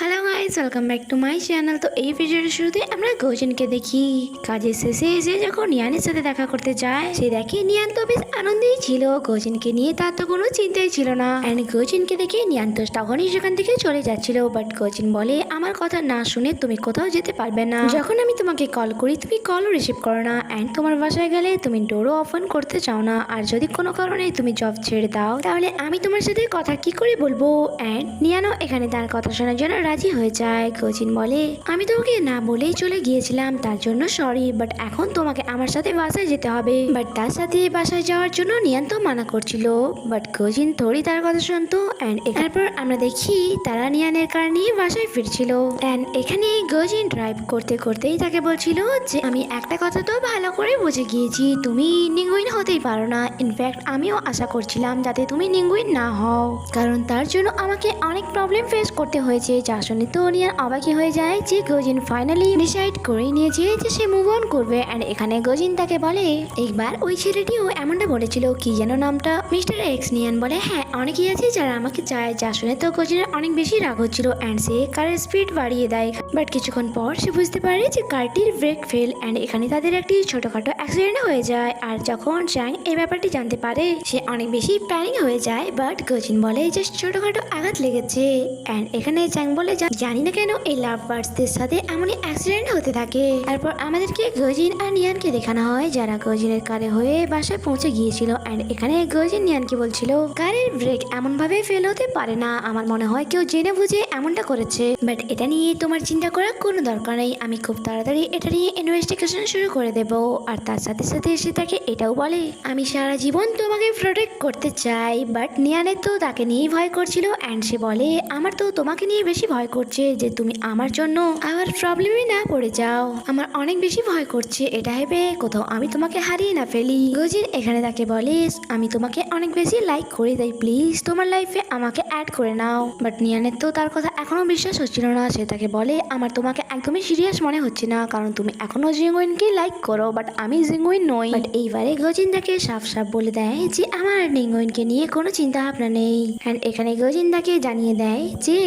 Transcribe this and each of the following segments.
Hello guys, welcome back to my channel. তো এই ভিডিওর শুরুতে আমরা গৌজিনকে দেখি কাজের শেষে এসে যখন নিয়ানের সাথে দেখা করতে যায়, সে দেখে নিয়ান তো বেশ আনন্দেই ছিল। গৌজিনকে নিয়ে তার তো কোনো চিন্তাই ছিল না। অ্যান্ড গৌজিনকে দেখে নিয়ান তো তখনই সেখান থেকে চলে যাচ্ছিল, বাট গৌজিন বলে আমার কথা না শুনে তুমি কোথাও যেতে পারবে না। যখন আমি তোমাকে কল করি তুমি কলও রিসিভ করো না, অ্যান্ড তোমার বাসায় গেলে তুমি ডোরও ওপেন করতে চাও না। আর যদি কোনো কারণে তুমি জব ছেড়ে দাও তাহলে আমি তোমার সাথে কথা কি করে বলবো। অ্যান্ড নিয়ানও এখানে তার কথা শোনার জন্য রাজি হয়ে যায়। গৌজিন বলে আমি তোমাকে না বলেই চলে গিয়েছিলাম, তার জন্য সরি, বাট এখন তোমাকে আমার সাথে বাসায় যেতে হবে। বাট তার সাথে বাসায় যাওয়ার জন্য নিয়ান তো মানা করছিল, বাট গৌজিন থোড়ি তার কথা শুনতো। অ্যান্ড এরপর আমরা দেখি তারা নিয়ানের কার নিয়ে বাসায় ফিরছিল। অ্যান্ড এখানে গৌজিন ড্রাইভ করতে করতেই তাকে বলছিল যে আমি একটা কথা তো ভালো করে বুঝে গিয়েছি, তুমি নিঙ্গুইন হতেই পারো না। ইনফ্যাক্ট আমিও আশা করছিলাম যাতে তুমি নিঙ্গুইন না হও, কারণ তার জন্য আমাকে অনেক প্রবলেম ফেস করতে হয়েছে। যা শুনে তো নিয়ান অবাকি হয়ে যায় যে গৌজিন ফাইনালি ডিসাইড করে নিয়েছে যে সে মুভ অন করবে। অ্যান্ড এখানে গৌজিন তাকে বলে একবার ওই ছেলেটিও এমনটা বলেছিল, কি যেন নামটা, মিস্টার এক্স। নিয়ান বলে হ্যাঁ, অনেকেই আছে যারা আমাকে চায়। যা শুনে তো গৌজিনের অনেক বেশি রাগ হচ্ছিল, অ্যান্ড সে কারের স্পিড বাড়িয়ে দেয়। বাট কিছুক্ষণ পর সে বুঝতে পারে যে কারটির ব্রেক ফেল, অ্যান্ড এখানে তাদের একটি ছোটখাটো অ্যাক্সিডেন্ট হয়ে যায়। আর যখন চ্যাং এই ব্যাপারটি জানতে পারে সে অনেক বেশি প্যানিক হয়ে যায়। বাট গৌজিন বলে যে ছোটখাটো আঘাত লেগেছে। অ্যান্ড এখানে চ্যাং বলে জানি না কেন এই লাভ বার্ডসদের সাথে এমনই অ্যাক্সিডেন্ট হতে থাকে। তারপর আমাদেরকে গৌজিন আর নিয়ানকে দেখানো হয় যারা গৌজিনের কারে হয়ে বাসায় পৌঁছে গিয়েছিল। অ্যান্ড এখানে গৌজিন নিয়ানকে বলছিল কারের ব্রেক এমন ভাবে ফেল হতে পারে না, আমার মনে হয় কেউ জেনে বুঝে এমনটা করেছে। বাট এটা নিয়ে তোমার চিন্তা করার কোনো দরকার নেই, আমি খুব তাড়াতাড়ি এটা নিয়ে ইনভেস্টিগেশন শুরু করে দেব। আর তার সাথে সাথে সে তাকে এটাও বলে আমি সারা জীবন তোমাকে প্রোটেক্ট করতে চাই। বাট নিয়ানের তো তাকে নিয়েই ভয় করছিল। অ্যান্ড সে বলে আমার তো তোমাকে নিয়ে বেশি ভয় করছে যে তুমি আমার জন্য আবার প্রবলেমে না পড়ে যাও। আমার অনেক বেশি ভয় করছে এটা ভেবে কোথাও আমি তোমাকে হারিয়ে না ফেলি। গৌজিন এখানে তাকে বলে আমি তোমাকে অনেক বেশি লাইক করি, তাই প্লিজ তোমার লাইফে আমাকে অ্যাড করে নাও। বাট নিয়ানের তো তার কথা এখনো বিশ্বাস হচ্ছিল না। সে তাকে বলে আমার তোমাকে একদমই সিরিয়াস মনে হচ্ছে না, কারণ তুমি এখনো জিঙ্গুইনকে লাইক করো, বাট আমি জিঙ্গুইন নই। বাট এইবারে গৌজিন তাকে সাফ সাফ বলে দেয় যে আমার নিঙ্গুইনকে নিয়ে কোনো চিন্তা ভাবনা নেই। অ্যান্ড এখানে গৌজিন তাকে জানিয়ে দেয় যে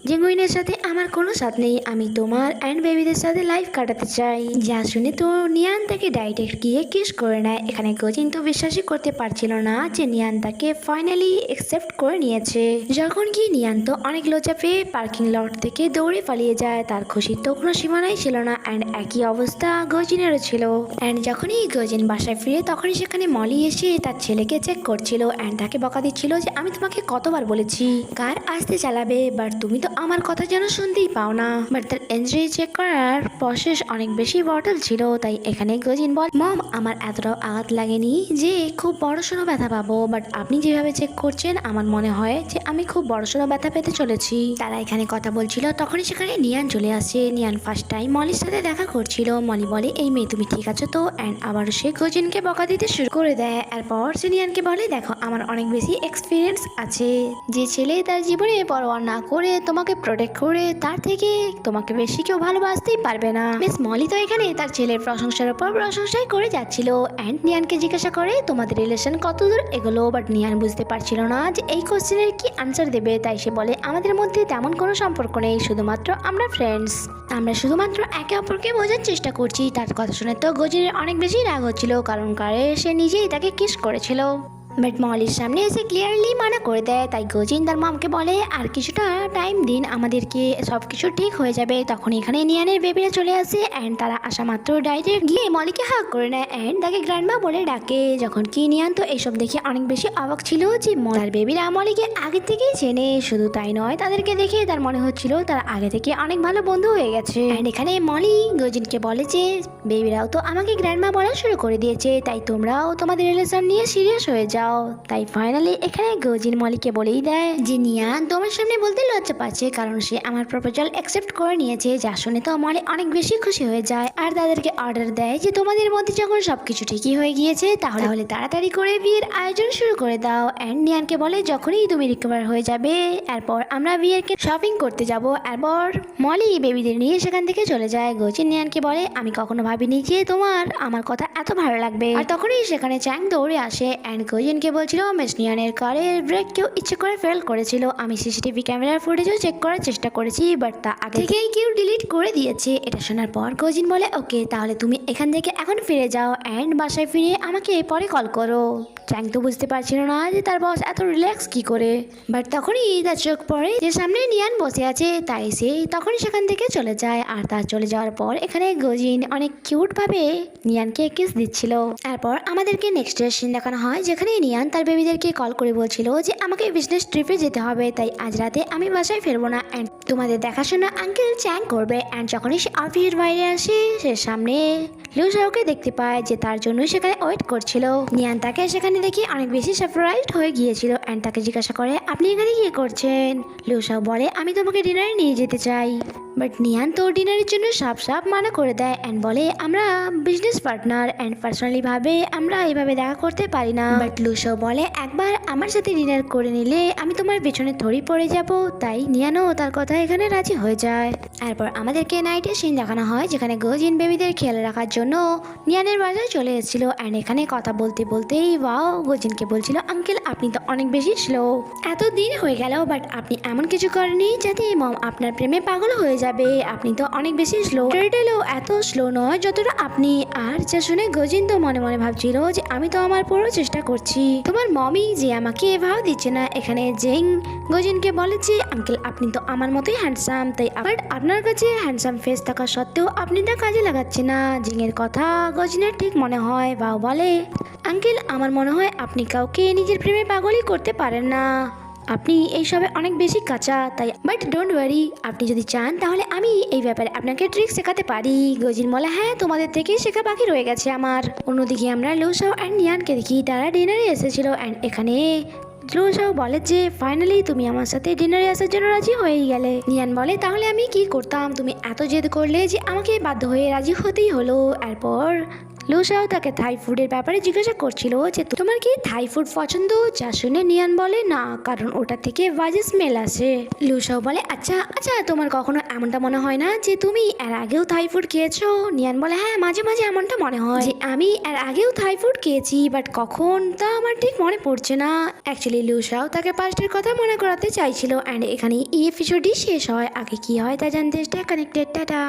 জিঙ্গুইনের সাথে আমার কোনো সাথ নেই, আমি তোমার অ্যান্ড বেবিদের সাথে লাইফ কাটাতে চাই। যা শুনে তো নিয়ান তাকে ডাইরেক্ট গিয়ে কিস করে নেয়। এখানে গৌজিন তো বিশ্বাসই করতে পারছিল না যে নিয়ান তাকে ফাইনালি অ্যাকসেপ্ট করে নিয়েছে। যখন কি নিয়ান তো অনেক লজ্জা পেয়ে পার্কিং লট থেকে দৌড়ে পালিয়ে যায়, তার খুশির তো কোনো সীমানাই ছিল না। অ্যান্ড একই অবস্থা গৌজিনেরও ছিল। অ্যান্ড যখনই গৌজিন বাসায় ফিরে তখনই সেখানে মলি এসে তার ছেলেকে চেক করছিল। অ্যান্ড তাকে বকা দিচ্ছিল যে আমি তোমাকে কতবার বলেছি কার আসতে চালাবে, বাট তুমি তো আমার কথা যেন শুনতেই পাও না। বাট তার ইঞ্জুরি চেক করার প্রসেস অনেক বেশি বটল ছিল, তাই এখানে গৌজিন বল মম আমার এতটাও আঘাত লাগেনি যে খুব বড়সড় ব্যথা পাবো, বাট আপনি যেভাবে চেক করছেন আমার মনে হয় যে আমি খুব বড়সড় ব্যথা পেতে চলেছি। তারা এখানে কথা বলছিল তখনই সেখানে নিয়ান চলে আসে। নিয়ান ফার্স্ট টাইম মলির সাথে দেখা করছিল। মলি বলে এই মেয়ে তুমি ঠিক আছো তো। অ্যান্ড আবার সে গৌজিনকে বকা দিতে শুরু করে দেয়। এরপর সে নিয়ানকে বলে দেখো আমার অনেক বেশি এক্সপিরিয়েন্স আছে, যে ছেলে তার জীবনে পরোয়া না করে তোমাকে প্রোটেক্ট করে তার থেকে তোমাকে বেশি কেউ ভালোবাসতেই পারবে না। মিস মলি তো এখানে তার ছেলের প্রশংসার উপর প্রশংসাই করে যাচ্ছিল। অ্যান্ড নিয়ানকে জিজ্ঞাসা করে তোমাদের রিলেশন কতদূর এগোলো। বাট নিয়ান বুঝতে পারছিল না যে এই কোশ্চেনের কি আনসার দেবে, তাই সে বলে আমাদের মধ্যে তেমন কোনো সম্পর্ক নেই, শুধুমাত্র আমরা ফ্রেন্ডস, আমরা শুধুমাত্র একে অপরকে বোঝার চেষ্টা করছি। তার কথা শুনে তো গৌজিনের অনেক বেশি রাগ হচ্ছিল, কারণ কারে সে নিজেই তাকে কিস করেছিল। বাট মলির সামনে এসে ক্লিয়ারলি মানা করে দেয়। তাই গৌজিন তার মামকে বলে আর কিছুটা টাইম দিন আমাদেরকে, সব কিছু ঠিক হয়ে যাবে। তখন এখানে নিয়ানের বেবিরা চলে আসে। অ্যান্ড তারা আসা মাত্র ডাইরেক্ট গিয়ে মলিকে হাগ করে নেয় অ্যান্ড তাকে গ্র্যান্ডমা বলে ডাকে। যখন কি নিয়ান তো এইসব দেখে অনেক বেশি অবাক ছিল যে তার বেবিরা মলিকে আগে থেকেই চেনে। শুধু তাই নয়, তাদেরকে দেখে তার মনে হচ্ছিল তারা আগে থেকে অনেক ভালো বন্ধু হয়ে গেছে। অ্যান্ড এখানে মলি গৌজিনকে বলে যে বেবিরাও তো আমাকে গ্র্যান্ডমা বলা শুরু করে দিয়েছে, তাই তোমরাও তোমাদের রিলেশন নিয়ে সিরিয়াস হয়ে যাও। তাই ফাইনালি এখানে গৌজিন মলিকে বলেই দেয় যে নিয়ান তোমার সামনে বলতে লজ্জা পাচ্ছে, কারণ সে আমার প্রপোজাল অ্যাকসেপ্ট করে নিয়েছে। যা শুনে তো মলি অনেক বেশি খুশি হয়ে যায়। আর তাদেরকে অর্ডার দেয় যে তোমাদের মধ্যে যখন সবকিছু ঠিকই হয়ে গিয়েছে তাহলে তাড়াতাড়ি করে বিয়ের আয়োজন শুরু করে দাও। অ্যান্ড নিয়ানকে বলে যখনই তুমি রিকভার হয়ে যাবে এরপর আমরা বিয়ের শপিং করতে যাব। এরপর মলি বেবিদের নিয়ে সেখান থেকে চলে যায়। গৌজিন নিয়ানকে বলে আমি কখনো ভাবিনি যে তোমার আমার কথা এত ভালো লাগবে। আর তখনই সেখানে চ্যাং দৌড়ে আসে। অ্যান্ড গৌজিন গোজিনকে বলছিল মিস নিয়ানের কারের ব্রেক কেউ ইচ্ছে করে ফেল করেছিল। আমি সিসিটিভি ক্যামেরার ফুটেজও চেক করার চেষ্টা করেছি, বাট তা আগে থেকেই কেউ ডিলিট করে দিয়েছে। এটা শোনার পর গোজিন বলে ওকে, তাহলে তুমি এখান থেকে এখন ফিরে যাও অ্যান্ড বাসায় ফিরে আমাকে পরে কল করো। চ্যাং তো বুঝতে পারছিল না যে তার বস এত রিল্যাক্স কি করে, বাট তখনই তার চোখ পড়ে যে সামনে নিয়ান বসে আছে, তাই সে তখনই সেখান থেকে চলে যায়। আর তার চলে যাওয়ার পর এখানে গোজিন অনেক কিউট ভাবে নিয়ানকে কিস দিচ্ছিল। তারপর আমাদেরকে নেক্সট ডে সিন দেখানো হয় যেখানে নিয়ান তার বেবিদেরকে কল করে বলছিল যে আমাকে বিজনেস ট্রিপে যেতে হবে, তাই আজ রাতে আমি বাসায় ফিরবো না অ্যান্ড তোমাদের দেখাশোনা আঙ্কেল চ্যাং করবে। অ্যান্ড যখনই সে অফিসের বাইরে আসে সে সামনে লিউশাওকে দেখতে পায় যে তার জন্য সেখানে ওয়েট করছিল। নিয়ান তাকে সেখানে দেখে অনেক বেশি সারপ্রাইজড হয়ে গিয়েছিল অ্যান্ড তাকে জিজ্ঞাসা করে আপনি এখানে কি করছেন। লিউশাও বলে আমি তোমাকে ডিনারে নিয়ে যেতে চাই, বাট নিয়ান তো ডিনারের জন্য সাফ সাফ মানা করে দেয় অ্যান্ড বলে আমরা বিজনেস পার্টনার অ্যান্ড পার্সোনালি ভাবে আমরা এইভাবে দেখা করতে পারি না। বাট লিউশাও বলে একবার আমার সাথে ডিনার করে নিলে আমি তোমার পেছনে থরি পড়ে যাব, তাই নিয়ানও তার কথা এখানে রাজি হয়ে যায়। এরপর আমাদেরকে নাইটের সিন দেখানো হয় যেখানে গোজিন বেবিদের খেয়াল রাখার জন্য নিয়ানের বাসায় চলে এসেছিল অ্যান্ড এখানে কথা বলতে বলতেই ওয়াও গোজিনকে বলছিল আঙ্কেল আপনি তো অনেক বেশি স্লো, এত দিন হয়ে গেল বাট আপনি এমন কিছু করেনি যাতে মম আপনার প্রেমে পাগল হয়ে যাবে, আপনি তো অনেক বেশি স্লো, টার্টেলও এত স্লো নয় যতটা আপনি। আর যা শুনে গোজিন তো মনে মনে ভাবছিল যে আমি তো আমার পুরো চেষ্টা করছি, তোমার মমি যে আমাকে ভাও দিচ্ছে না। এখানে জেং গোজিনকে বলে যে আঙ্কেল আপনি তো আমার মতোই হ্যান্ডসাম, তাই আবার আপনার কাছে হ্যান্ডসাম ফেস থাকা সত্ত্বেও আপনি তা কাজে লাগাচ্ছেন না। জিংয়ের কথা গোজিনের ঠিক মনে হয়, ভাও বলে আঙ্কেল আমার মনে হয় আপনি কাউকে নিজের প্রেমে পাগলই করতে পারেন না, আপনি এইসবে অনেক বেশি কাঁচা, তাই বাট ডোন্ট ওয়ারি আপনি যদি চান তাহলে আমি এই ব্যাপারে আপনাকে ট্রিক শেখাতে পারি। গজিন বলে হ্যাঁ তোমাদের থেকে শেখা বাকি রয়ে গেছে আমার। অন্যদিকে আমরা লিউশাও অ্যান্ড নিয়ানকে দেখি তারা ডিনারে এসেছিল অ্যান্ড এখানে লিউশাও বলে যে ফাইনালি তুমি আমার সাথে ডিনারে আসার জন্য রাজি হয়ে গেলে। নিয়ান বলে তাহলে আমি কি করতাম, তুমি এত জেদ করলে যে আমাকে বাধ্য হয়ে রাজি হতেই হলো। এরপর লিউশাও তাকে থাই ফুডের ব্যাপারে জিজ্ঞাসা করছিল যে তোমার কি থাই ফুড পছন্দ, যা শুনে নিয়ান বলে না কারণ ওটা থেকে বাজে স্মেল আসে। লিউশাও বলে আচ্ছা আচ্ছা তোমার কখনো এমনটা মনে হয় না যে তুমি এর আগেও থাই ফুড খেয়েছো। নিয়ান বলে হ্যাঁ মাঝে মাঝে এমনটা মনে হয় যে আমি এর আগেও থাই ফুড খেয়েছি, বাট কখন তা আমার ঠিক মনে পড়ছে না। অ্যাকচুয়ালি লিউশাও তাকে পাস্টের কথা মনে করাতে চাইছিল অ্যান্ড এখানে এই এপিসোডই শেষ হয়। আগে কি হয় তা জানতে স্টে কানেক্টেড, টাটা।